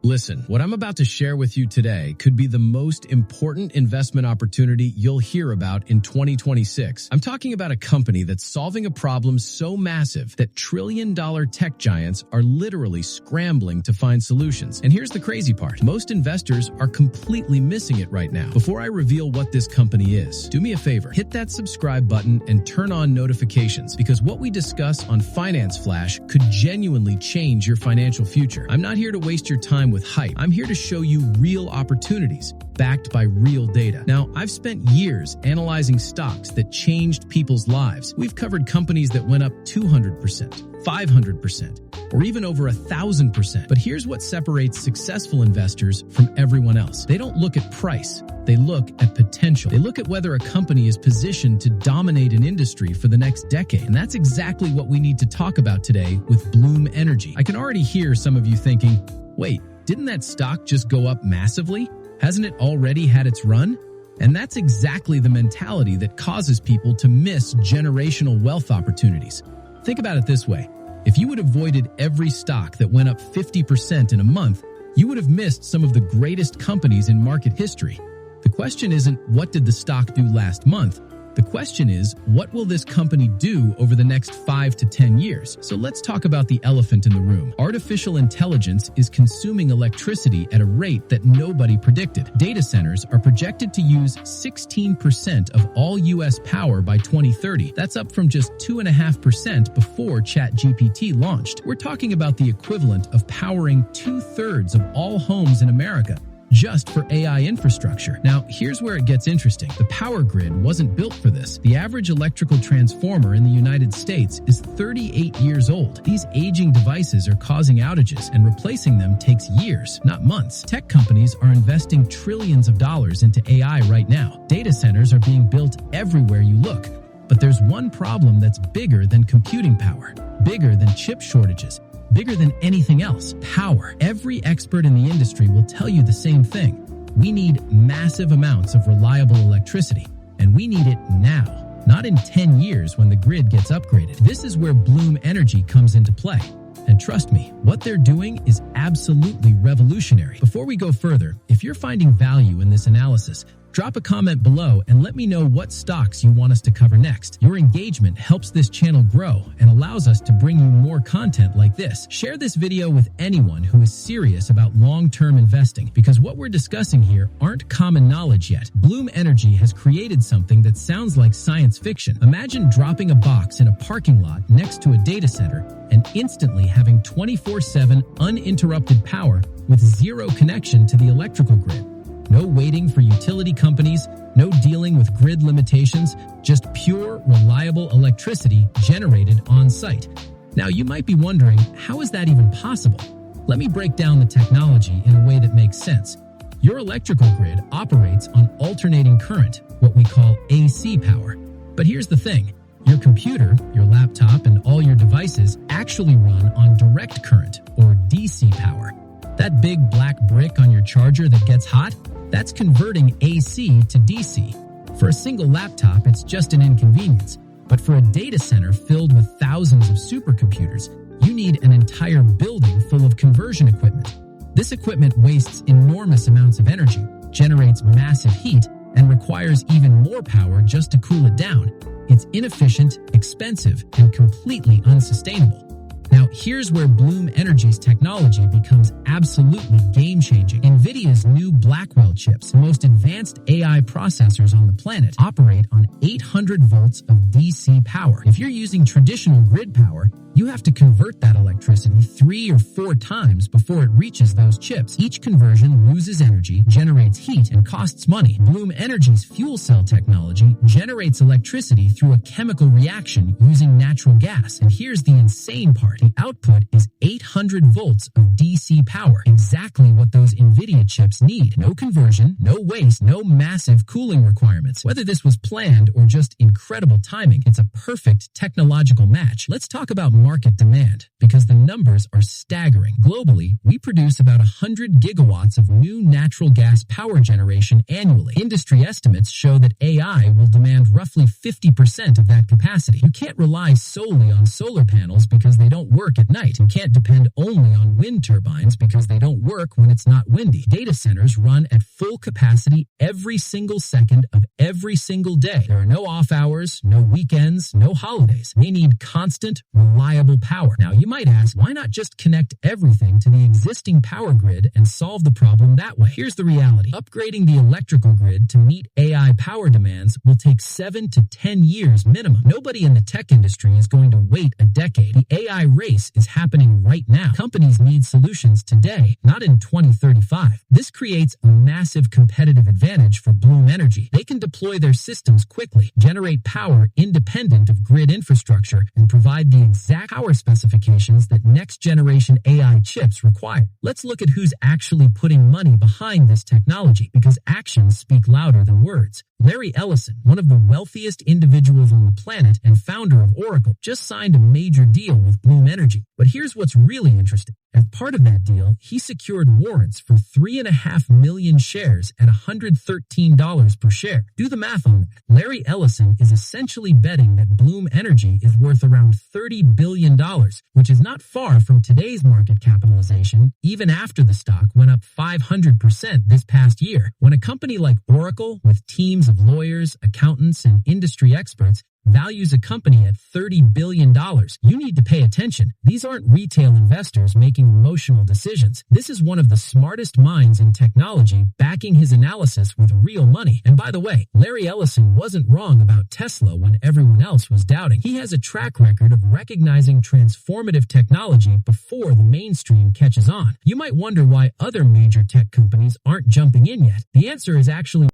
Listen, what I'm about to share with you today could be the most important investment opportunity you'll hear about in 2026. I'm talking about a company that's solving a problem so massive that trillion-dollar tech giants are literally scrambling to find solutions. And here's the crazy part. Most investors are completely missing it right now. Before I reveal what this company is, do me a favor, hit that subscribe button and turn on notifications, because what we discuss on Finance Flash could genuinely change your financial future. I'm not here to waste your time with hype. I'm here to show you real opportunities backed by real data. Now, I've spent years analyzing stocks that changed people's lives. We've covered companies that went up 200%, 500%, or even over 1,000%. But here's what separates successful investors from everyone else. They don't look at price. They look at potential. They look at whether a company is positioned to dominate an industry for the next decade. And that's exactly what we need to talk about today with Bloom Energy. I can already hear some of you thinking, wait, didn't that stock just go up massively? Hasn't it already had its run? And that's exactly the mentality that causes people to miss generational wealth opportunities. Think about it this way. If you had avoided every stock that went up 50% in a month, you would have missed some of the greatest companies in market history. The question isn't, what did the stock do last month? The question is, what will this company do over the next 5 to 10 years? So let's talk about the elephant in the room. Artificial intelligence is consuming electricity at a rate that nobody predicted. Data centers are projected to use 16% of all U.S. power by 2030. That's up from just 2.5% before ChatGPT launched. We're talking about the equivalent of powering 2/3 of all homes in America just for AI infrastructure. Now, here's where it gets interesting. The power grid wasn't built for this. The average electrical transformer in the United States is 38 years old. These aging devices are causing outages, and replacing them takes years, not months. Tech companies are investing trillions of dollars into AI right now. Data centers are being built everywhere you look. But there's one problem that's bigger than computing power, bigger than chip shortages, bigger than anything else: power. Every expert in the industry will tell you the same thing. We need massive amounts of reliable electricity, and we need it now, not in 10 years when the grid gets upgraded. This is where Bloom Energy comes into play. And trust me, what they're doing is absolutely revolutionary. Before we go further, if you're finding value in this analysis, drop a comment below and let me know what stocks you want us to cover next. Your engagement helps this channel grow and allows us to bring you more content like this. Share this video with anyone who is serious about long-term investing, because what we're discussing here aren't common knowledge yet. Bloom Energy has created something that sounds like science fiction. Imagine dropping a box in a parking lot next to a data center and instantly having 24/7 uninterrupted power with zero connection to the electrical grid. No waiting for utility companies, no dealing with grid limitations, just pure, reliable electricity generated on site. Now, you might be wondering, how is that even possible? Let me break down the technology in a way that makes sense. Your electrical grid operates on alternating current, what we call AC power. But here's the thing. Your computer, your laptop, and all your devices actually run on direct current, or DC power. That big black brick on your charger that gets hot? That's converting AC to DC. For a single laptop, it's just an inconvenience. But for a data center filled with thousands of supercomputers, you need an entire building full of conversion equipment. This equipment wastes enormous amounts of energy, generates massive heat, and requires even more power just to cool it down. It's inefficient, expensive, and completely unsustainable. Now, here's where Bloom Energy's technology becomes absolutely game-changing. Nvidia's new Blackwell chips, the most advanced AI processors on the planet, operate on 800 volts of DC power. If you're using traditional grid power, you have to convert that electricity 3 or 4 times before it reaches those chips. Each conversion loses energy, generates heat, and costs money. Bloom Energy's fuel cell technology generates electricity through a chemical reaction using natural gas. And here's the insane part. The output is 800 volts of DC power, exactly what those Nvidia chips need. No conversion, no waste, no massive cooling requirements. Whether this was planned or just incredible timing, it's a perfect technological match. Let's talk about market demand, because the numbers are staggering. Globally, we produce about 100 gigawatts of new natural gas power generation annually. Industry estimates show that AI will demand roughly 50% of that capacity. You can't rely solely on solar panels because they don't work at night. You can't depend only on wind turbines because they don't work when it's not windy. Data centers run at full capacity every single second of every single day. There are no off hours, no weekends, no holidays. They need constant, reliable power. Now, you might ask, why not just connect everything to the existing power grid and solve the problem that way? Here's the reality. Upgrading the electrical grid to meet AI power demands will take 7 to 10 years minimum. Nobody in the tech industry is going to wait a decade. The AI race is happening right now. Companies need solutions today, not in 2035. This creates a massive competitive advantage for Bloom Energy. They can deploy their systems quickly, generate power independent of grid infrastructure, and provide the exact power specifications that next-generation AI chips require. Let's look at who's actually putting money behind this technology, because actions speak louder than words. Larry Ellison, one of the wealthiest individuals on the planet and founder of Oracle, just signed a major deal with Bloom Energy. But here's what's really interesting. As part of that deal, he secured warrants for 3.5 million shares at $113 per share. Do the math on that. Larry Ellison is essentially betting that Bloom Energy is worth around $30 billion, which is not far from today's market capitalization, even after the stock went up 500% this past year. When a company like Oracle, with teams of lawyers, accountants, and industry experts, values a company at $30 billion, you need to pay attention. These aren't retail investors making emotional decisions. This is one of the smartest minds in technology backing his analysis with real money. And by the way, Larry Ellison wasn't wrong about Tesla when everyone else was doubting. He has a track record of recognizing transformative technology before the mainstream catches on. You might wonder why other major tech companies aren't jumping in yet. The answer is actually